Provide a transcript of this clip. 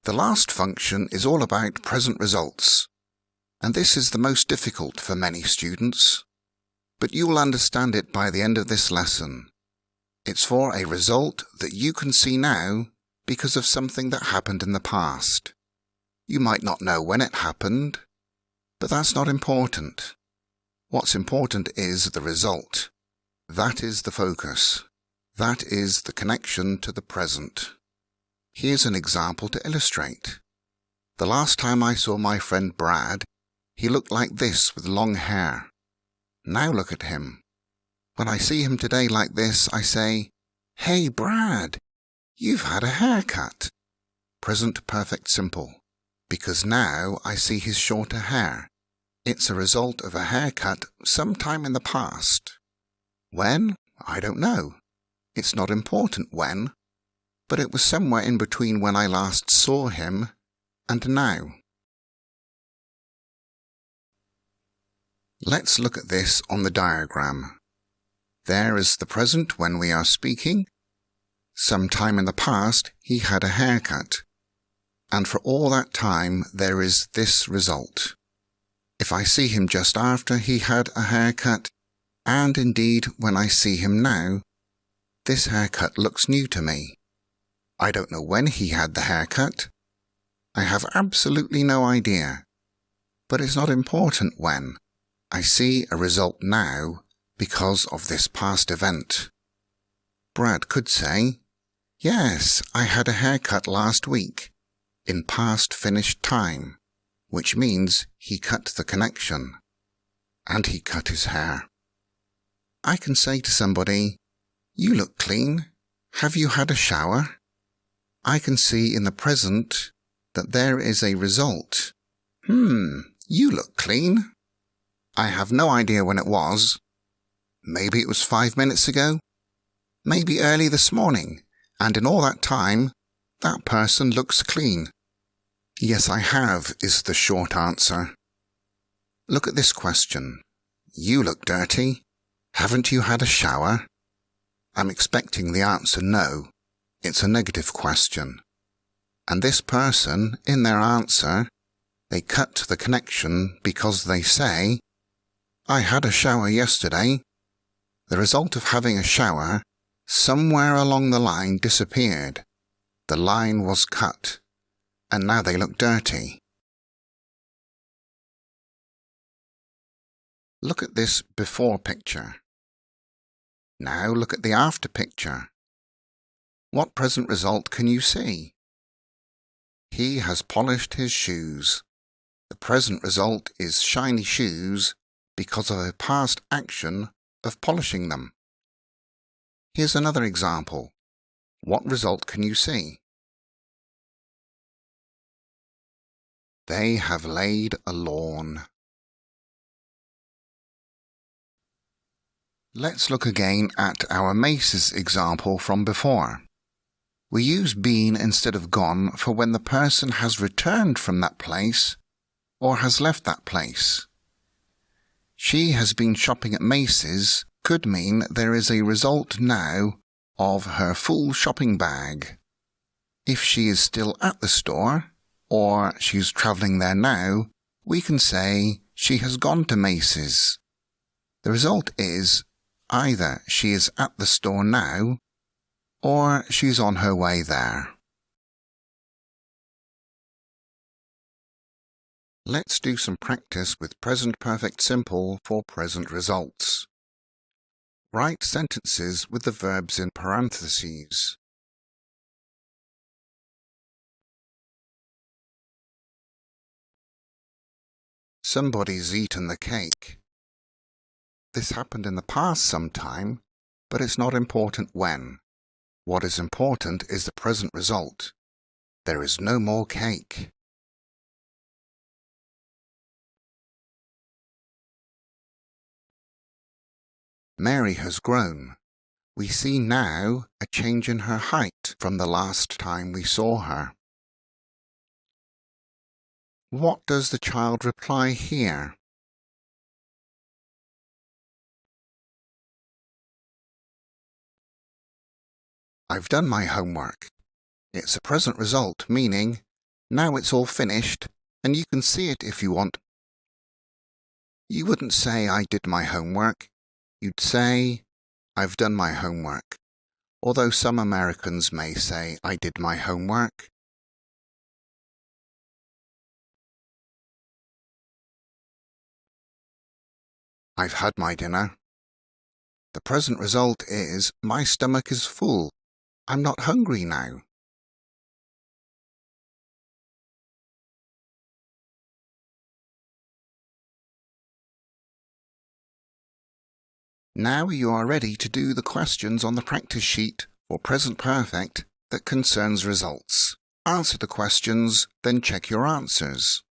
The last function is all about present results, and this is the most difficult for many students, but you will understand it by the end of this lesson. It's for a result that you can see now because of something that happened in the past. You might not know when it happened, but that's not important. What's important is the result. That is the focus. That is the connection to the present. Here's an example to illustrate. The last time I saw my friend Brad, he looked like this with long hair. Now look at him. When I see him today like this, I say, "Hey Brad, you've had a haircut." Present perfect simple, because now I see his shorter hair. It's a result of a haircut sometime in the past. When? I don't know. It's not important when, but it was somewhere in between when I last saw him and now. Let's look at this on the diagram. There is the present when we are speaking. Sometime in the past he had a haircut, and for all that time there is this result. If I see him just after he had a haircut, and indeed when I see him now, this haircut looks new to me. I don't know when he had the haircut. I have absolutely no idea. But it's not important when. I see a result now because of this past event. Brad could say, "Yes, I had a haircut last week," in past finished time, which means he cut the connection. And he cut his hair. I can say to somebody, "You look clean. Have you had a shower?" I can see in the present that there is a result. You look clean. I have no idea when it was. Maybe it was 5 minutes ago. Maybe early this morning, and in all that time, that person looks clean. Yes, I have, is the short answer. Look at this question. You look dirty. Haven't you had a shower? I'm expecting the answer no. It's a negative question. And this person, in their answer, they cut the connection because they say, "I had a shower yesterday." The result of having a shower, somewhere along the line disappeared. The line was cut, and now they look dirty. Look at this before picture. Now look at the after picture. What present result can you see? He has polished his shoes. The present result is shiny shoes because of a past action of polishing them. Here's another example. What result can you see? They have laid a lawn. Let's look again at our Macy's example from before. We use been instead of gone for when the person has returned from that place or has left that place. She has been shopping at Macy's could mean there is a result now of her full shopping bag. If she is still at the store, or she's travelling there now, we can say she has gone to Macy's. The result is either she is at the store now, or she's on her way there. Let's do some practice with present perfect simple for present results. Write sentences with the verbs in parentheses. Somebody's eaten the cake. This happened in the past sometime, but it's not important when. What is important is the present result. There is no more cake. Mary has grown. We see now a change in her height from the last time we saw her. What does the child reply here? I've done my homework. It's a present result, meaning Now it's all finished, and you can see it if you want. You wouldn't say, I did my homework. You'd say, I've done my homework. Although some Americans may say, I did my homework. I've had my dinner. The present result is, my stomach is full. I'm not hungry now. Now you are ready to do the questions on the practice sheet for present perfect that concerns results. Answer the questions, then check your answers.